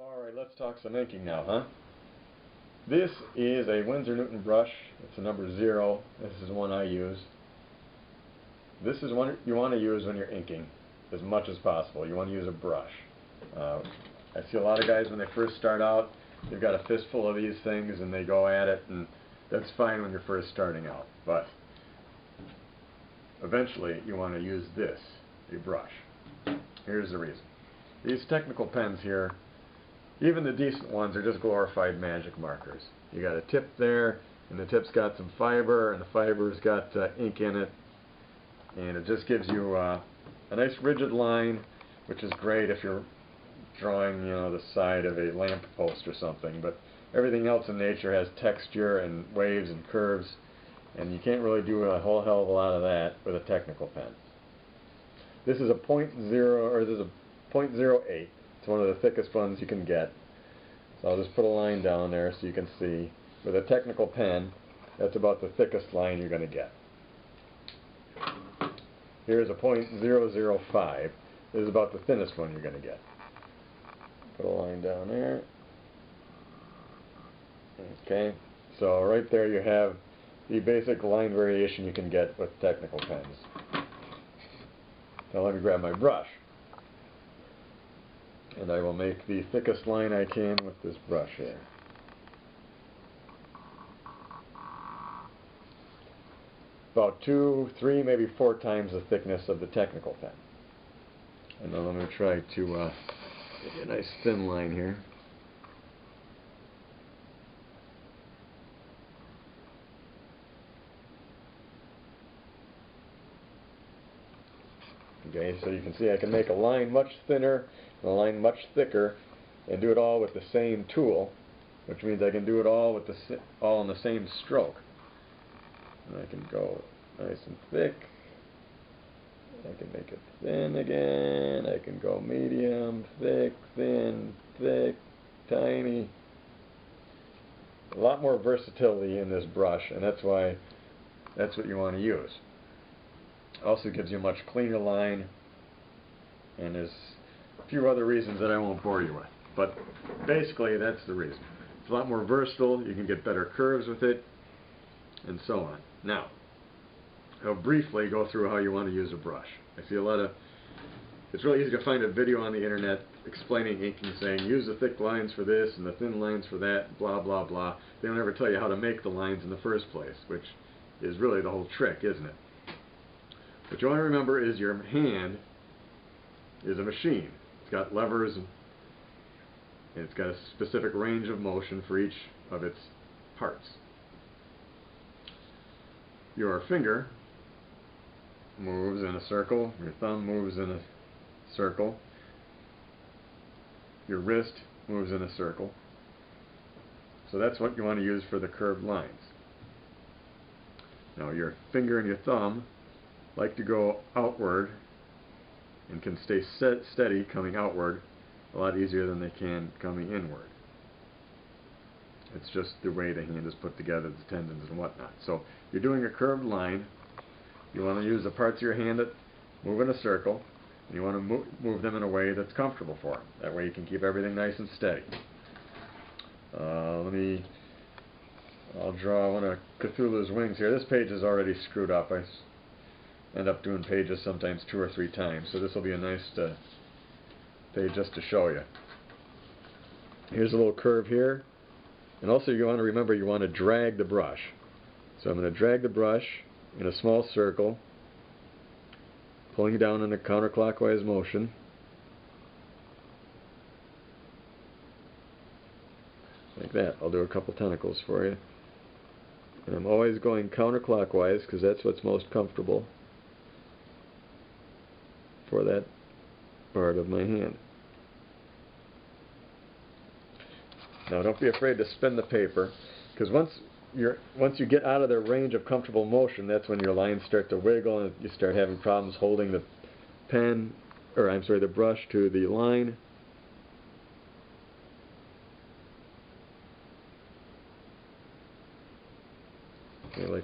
Alright, let's talk some inking now, huh? This is a Windsor Newton brush. It's a number 0. This is one I use. This is one you want to use when you're inking as much as possible. You want to use a brush. I see a lot of guys when they first start out, they've got a fistful of these things and they go at it, and that's fine when you're first starting out. But eventually you want to use this, a brush. Here's the reason. These technical pens here, even the decent ones, are just glorified magic markers. You got a tip there, and the tip's got some fiber, and the fiber's got ink in it, and it just gives you a nice rigid line, which is great if you're drawing, the side of a lamp post or something. But everything else in nature has texture and waves and curves, and you can't really do a whole hell of a lot of that with a technical pen. This is a .08. It's one of the thickest ones you can get. So I'll just put a line down there so you can see. With a technical pen, that's about the thickest line you're going to get. Here's a .005. This is about the thinnest one you're going to get. Put a line down there. Okay, so right there you have the basic line variation you can get with technical pens. Now let me grab my brush, and I will make the thickest line I can with this brush here. About 2, 3, maybe 4 times the thickness of the technical pen. And then I'm going to try to get a nice thin line here. Okay, so you can see I can make a line much thinner and a line much thicker, and do it all with the same tool, which means I can do it all with all in the same stroke. And I can go nice and thick. I can make it thin again. I can go medium, thick, thin, thick, tiny. A lot more versatility in this brush, and that's why that's what you want to use. Also gives you a much cleaner line, and there's a few other reasons that I won't bore you with, but basically that's the reason. It's a lot more versatile, you can get better curves with it, and so on. Now, I'll briefly go through how you want to use a brush. I see it's really easy to find a video on the internet explaining inking, saying use the thick lines for this and the thin lines for that, blah blah blah. They don't ever tell you how to make the lines in the first place, which is really the whole trick, isn't it? What you want to remember is your hand is a machine. It's got levers, and it's got a specific range of motion for each of its parts. Your finger moves in a circle, your thumb moves in a circle, your wrist moves in a circle. So that's what you want to use for the curved lines. Now your finger and your thumb like to go outward and can stay steady coming outward a lot easier than they can coming inward. It's just the way the hand is put together, the tendons and whatnot. So if you're doing a curved line, you want to use the parts of your hand that move in a circle, and you want to move them in a way that's comfortable for them. That way you can keep everything nice and steady. I'll draw one of Cthulhu's wings here. This page is already screwed up. I end up doing pages sometimes 2 or 3 times, so this will be a nice page just to show you. Here's a little curve here, and also you want to remember you want to drag the brush. So I'm going to drag the brush in a small circle, pulling down in a counterclockwise motion. Like that. I'll do a couple tentacles for you. And I'm always going counterclockwise because that's what's most comfortable for that part of my hand. Now don't be afraid to spin the paper, because once you get out of the range of comfortable motion, that's when your lines start to wiggle and you start having problems holding the the brush to the line. Okay,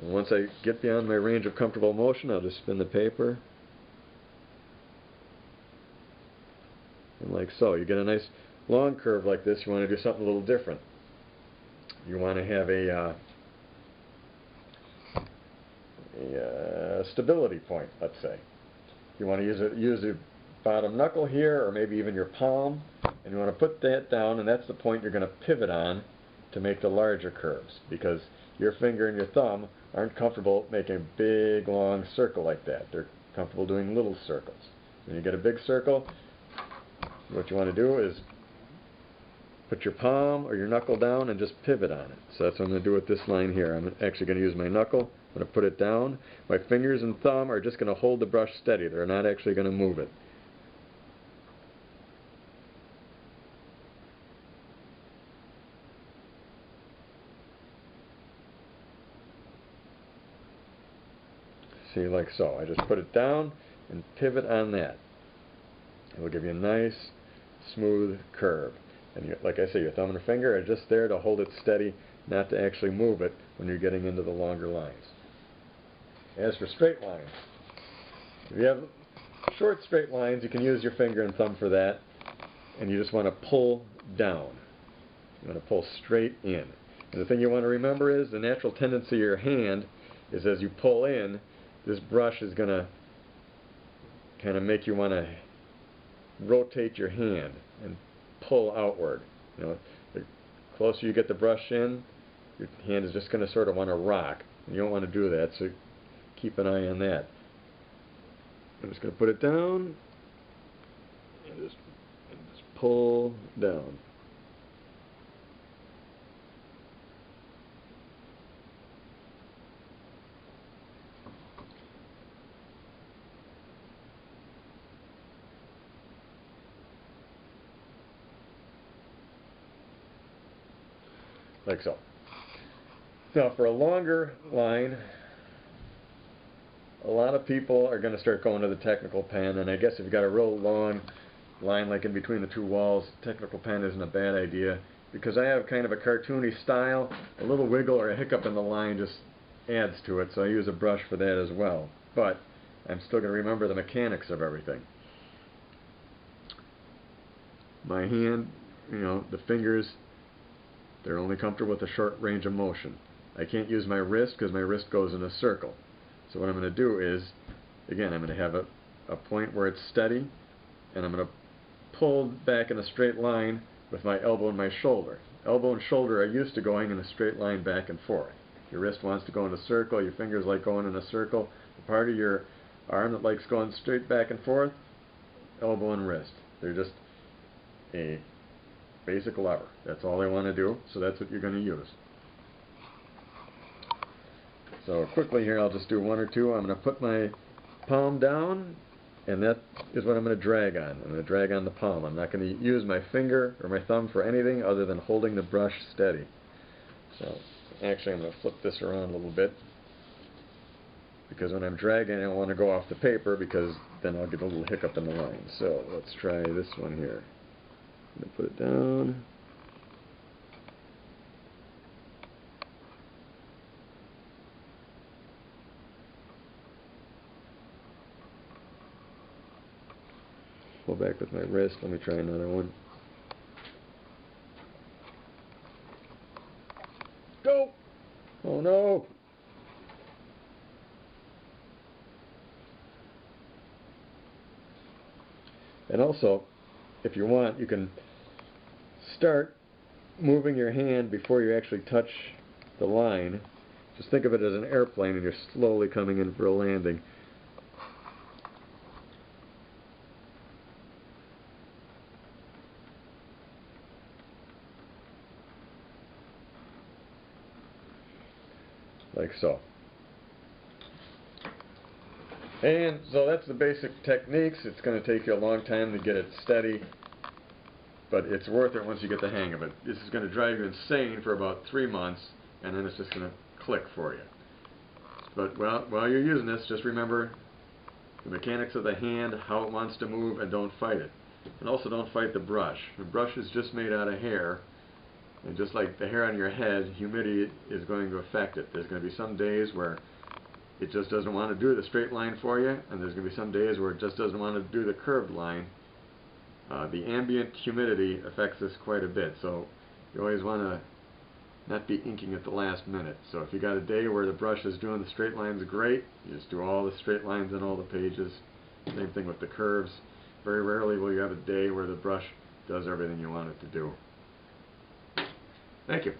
once I get beyond my range of comfortable motion, I'll just spin the paper. And like so, you get a nice long curve like this, you want to do something a little different. You want to have a stability point, let's say. You want to use your bottom knuckle here, or maybe even your palm, and you want to put that down, and that's the point you're going to pivot on to make the larger curves, because your finger and your thumb aren't comfortable making a big long circle like that. They're comfortable doing little circles. When you get a big circle, what you want to do is put your palm or your knuckle down and just pivot on it. So that's what I'm going to do with this line here. I'm actually going to use my knuckle. I'm going to put it down. My fingers and thumb are just going to hold the brush steady. They're not actually going to move it. See, like so. I just put it down and pivot on that. It will give you a nice, smooth curve. And like I say, your thumb and your finger are just there to hold it steady, not to actually move it when you're getting into the longer lines. As for straight lines, if you have short straight lines, you can use your finger and thumb for that, and you just want to pull down. You want to pull straight in. And the thing you want to remember is the natural tendency of your hand is as you pull in, this brush is going to kind of make you want to rotate your hand and pull outward. You know, the closer you get the brush in, your hand is just going to sort of want to rock. And you don't want to do that, so keep an eye on that. I'm just going to put it down and just pull down. Like so. Now for a longer line, a lot of people are going to start going to the technical pen, and I guess if you've got a real long line like in between the two walls, technical pen isn't a bad idea, because I have kind of a cartoony style. A little wiggle or a hiccup in the line just adds to it, so I use a brush for that as well. But I'm still going to remember the mechanics of everything. My hand, you know, the fingers, they're only comfortable with a short range of motion. I can't use my wrist because my wrist goes in a circle. So what I'm going to do is, again, I'm going to have a point where it's steady, and I'm going to pull back in a straight line with my elbow and my shoulder. Elbow and shoulder are used to going in a straight line back and forth. Your wrist wants to go in a circle, your fingers like going in a circle. The part of your arm that likes going straight back and forth, elbow and wrist. They're just a basic lever. That's all they want to do, so that's what you're going to use. So quickly here, I'll just do one or two. I'm going to put my palm down, and that is what I'm going to drag on. I'm going to drag on the palm. I'm not going to use my finger or my thumb for anything other than holding the brush steady. So actually, I'm going to flip this around a little bit, because when I'm dragging, I don't want to go off the paper, because then I'll get a little hiccup in the line. So let's try this one here. I'm going to put it down. Pull back with my wrist. Let me try another one. Go! Oh no! And also, if you want, you can start moving your hand before you actually touch the line. Just think of it as an airplane, and you're slowly coming in for a landing. Like so. And so that's the basic techniques. It's going to take you a long time to get it steady, but it's worth it once you get the hang of it. This is going to drive you insane for about 3 months, and then it's just going to click for you. But while you're using this, just remember the mechanics of the hand, how it wants to move, and don't fight it. And also don't fight the brush. The brush is just made out of hair, and just like the hair on your head, humidity is going to affect it. There's going to be some days where it just doesn't want to do the straight line for you, and there's going to be some days where it just doesn't want to do the curved line. The ambient humidity affects this quite a bit, so you always want to not be inking at the last minute. So if you got a day where the brush is doing the straight lines great, you just do all the straight lines on all the pages. Same thing with the curves. Very rarely will you have a day where the brush does everything you want it to do. Thank you.